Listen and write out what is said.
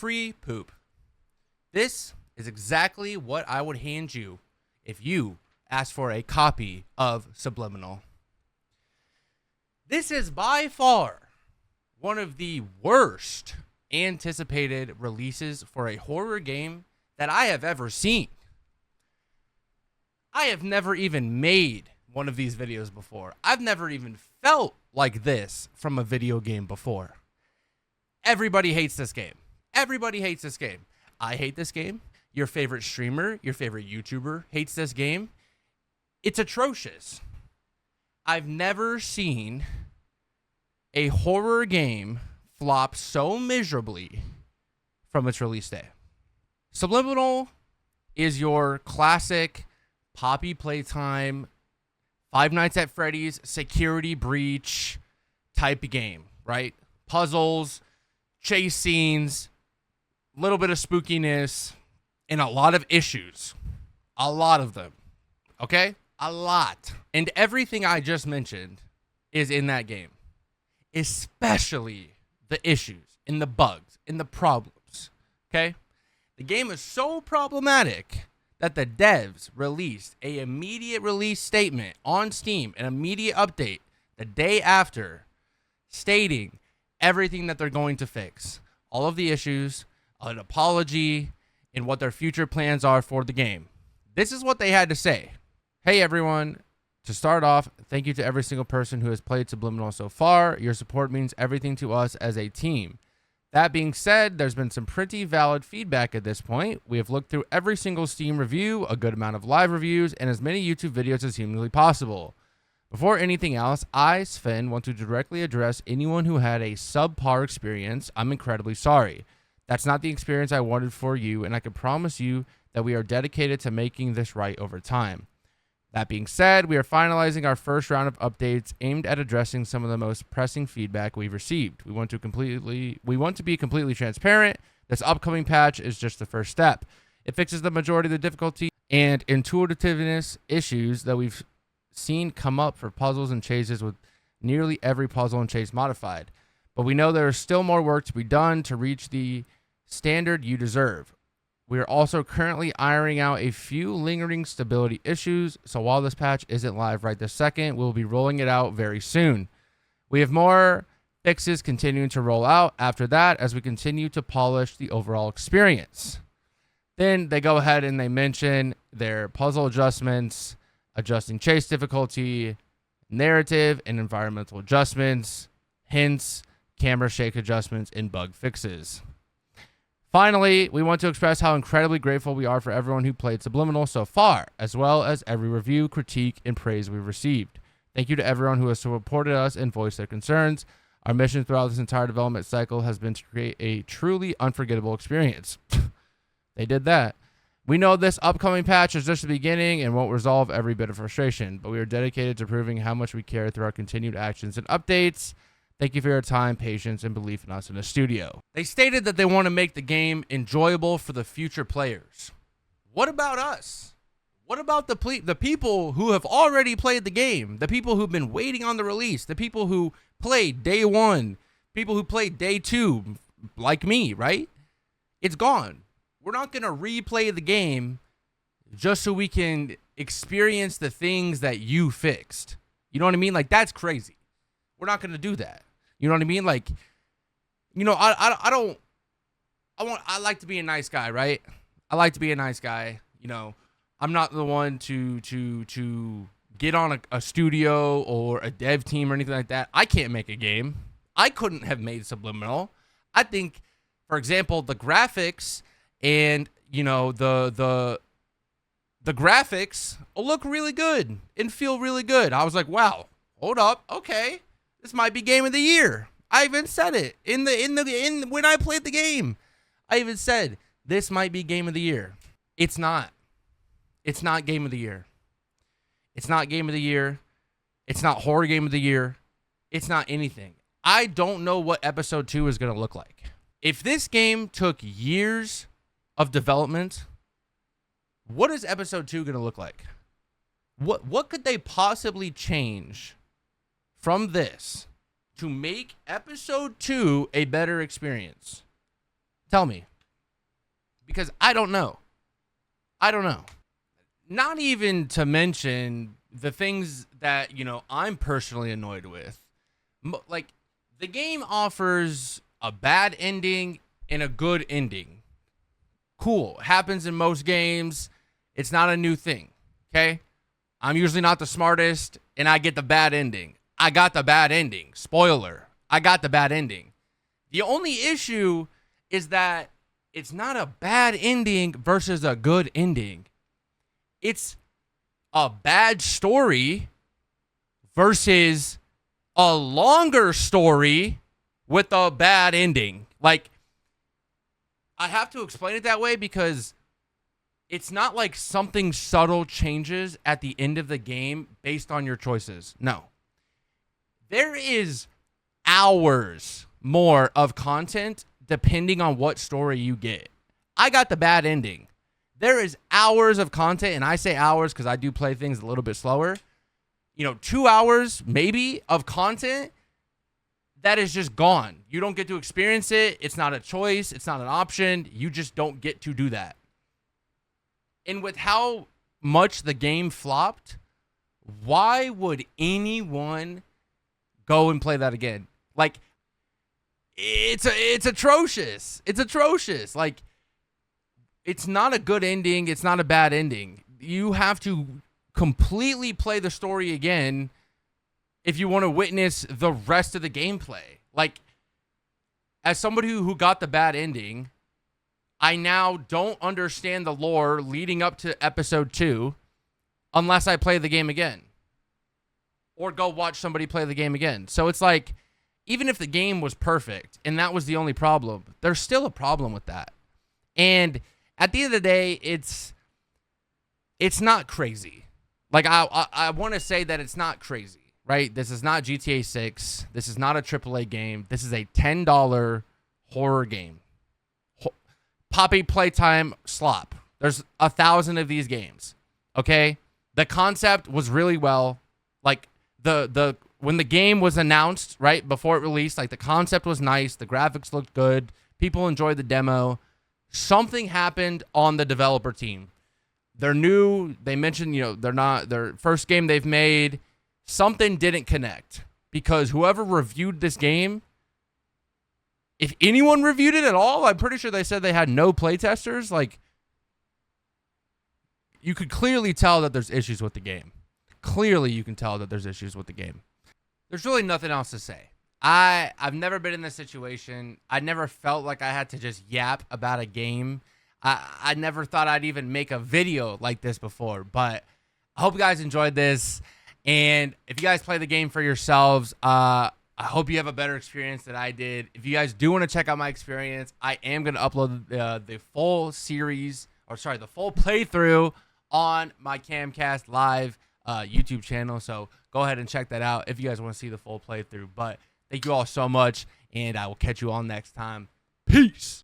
Free poop. This is exactly what I would hand you if you asked for a copy of Subliminal. This is by far one of the worst anticipated releases for a horror game that I have ever seen. I have never even made one of these videos before. I've never even felt like this from a video game before. Everybody hates this game. Everybody hates this game. I hate this game. Your favorite streamer, your favorite YouTuber hates this game. It's atrocious. I've never seen a horror game flop so miserably from its release day. Subliminal is your classic Poppy Playtime, Five Nights at Freddy's security breach type of game, right? Puzzles, chase scenes, a little bit of spookiness, and a lot of issues. A lot of them. Okay? A lot. And everything I just mentioned is in that game. Especially the issues and the bugs and the problems. Okay? The game is so problematic that the devs released an immediate release statement on Steam, an immediate update the day after, stating everything that they're going to fix. All of the issues, an apology, and what their future plans are for the game. This is what they had to say. Hey everyone, to start off, thank you to every single person who has played Subliminal so far. Your support means everything to us as a team. That being said, there's been some pretty valid feedback at this point. We have looked through every single Steam review, a good amount of live reviews, and as many YouTube videos as humanly possible. Before anything else, I, Sven, want to directly address anyone who had a subpar experience. I'm incredibly sorry. That's not the experience I wanted for you, and I can promise you that we are dedicated to making this right over time. That being said, we are finalizing our first round of updates aimed at addressing some of the most pressing feedback we've received. We want to be completely transparent. This upcoming patch is just the first step. It fixes the majority of the difficulty and intuitiveness issues that we've seen come up for puzzles and chases, with nearly every puzzle and chase modified. But we know there is still more work to be done to reach the standard you deserve. We are also currently ironing out a few lingering stability issues, so while this patch isn't live right this second, we'll be rolling it out very soon. We have more fixes continuing to roll out after that as we continue to polish the overall experience. Then they go ahead and they mention their puzzle adjustments, adjusting chase difficulty, narrative and environmental adjustments, hints, camera shake adjustments, and bug fixes. Finally, we want to express how incredibly grateful we are for everyone who played Subliminal so far, as well as every review, critique, and praise we've received. Thank you to everyone who has supported us and voiced their concerns. Our mission throughout this entire development cycle has been to create a truly unforgettable experience. They did that. We know this upcoming patch is just the beginning and won't resolve every bit of frustration, but we are dedicated to proving how much we care through our continued actions and updates. Thank you for your time, patience, and belief in us in the studio. They stated that they want to make the game enjoyable for the future players. What about us? What about the people who have already played the game? The people who've been waiting on the release? The people who played day one? People who played day two? Like me, right? It's gone. We're not going to replay the game just so we can experience the things that you fixed. You know what I mean? Like, that's crazy. We're not going to do that. You know what I mean? Like, you know, I like to be a nice guy, right? I like to be a nice guy. You know, I'm not the one to get on a studio or a dev team or anything like that. I can't make a game. I couldn't have made Subliminal. I think, for example, the graphics and, you know, the graphics look really good and feel really good. I was like, wow, hold up. Okay. This might be game of the year. I even said it in when I played the game. I even said this might be game of the year. It's not. It's not game of the year. It's not game of the year. It's not horror game of the year. It's not anything. I don't know what episode 2 is going to look like. If this game took years of development, what is episode 2 going to look like? What could they possibly change from this to make episode 2 a better experience? Tell me. because I don't know. I don't know. Not even to mention the things that, I'm personally annoyed with. Like, the game offers a bad ending and a good ending. Cool. Happens in most games. It's not a new thing. Okay? I'm usually not the smartest, and I get the bad ending. I got the bad ending. Spoiler. I got the bad ending. The only issue is that it's not a bad ending versus a good ending. It's a bad story versus a longer story with a bad ending. Like, I have to explain it that way because it's not like something subtle changes at the end of the game based on your choices. No. There is hours more of content depending on what story you get. I got the bad ending. There is hours of content, and I say hours because I do play things a little bit slower. 2 hours maybe of content that is just gone. You don't get to experience it. It's not a choice. It's not an option. You just don't get to do that. And with how much the game flopped, why would anyone go and play that again? Like, it's atrocious. It's atrocious. Like, it's not a good ending. It's not a bad ending. You have to completely play the story again if you want to witness the rest of the gameplay. Like, as somebody who got the bad ending, I now don't understand the lore leading up to episode 2 unless I play the game again or go watch somebody play the game again. So it's like, even if the game was perfect and that was the only problem, there's still a problem with that. And at the end of the day, it's not crazy. Like, I want to say that it's not crazy, right? This is not GTA 6. This is not a AAA game. This is a $10 horror game. Poppy Playtime slop. There's 1,000 of these games. Okay? The concept was really well. Like, when the game was announced, right, before it released, like, the concept was nice. The graphics looked good. People enjoyed the demo. Something happened on the developer team. They're new. They mentioned, they're not their first game they've made. Something didn't connect because whoever reviewed this game, if anyone reviewed it at all, I'm pretty sure they said they had no playtesters. Like, you could clearly tell that there's issues with the game. Clearly, you can tell that there's issues with the game. There's really nothing else to say. I've never been in this situation. I never felt like I had to just yap about a game. I never thought I'd even make a video like this before, but I hope you guys enjoyed this. And if you guys play the game for yourselves, I hope you have a better experience than I did. If you guys do want to check out my experience, I am going to upload the full series, the full playthrough on my Camcast Live YouTube channel. So go ahead and check that out if you guys want to see the full playthrough. But thank you all so much, and I will catch you all next time. Peace.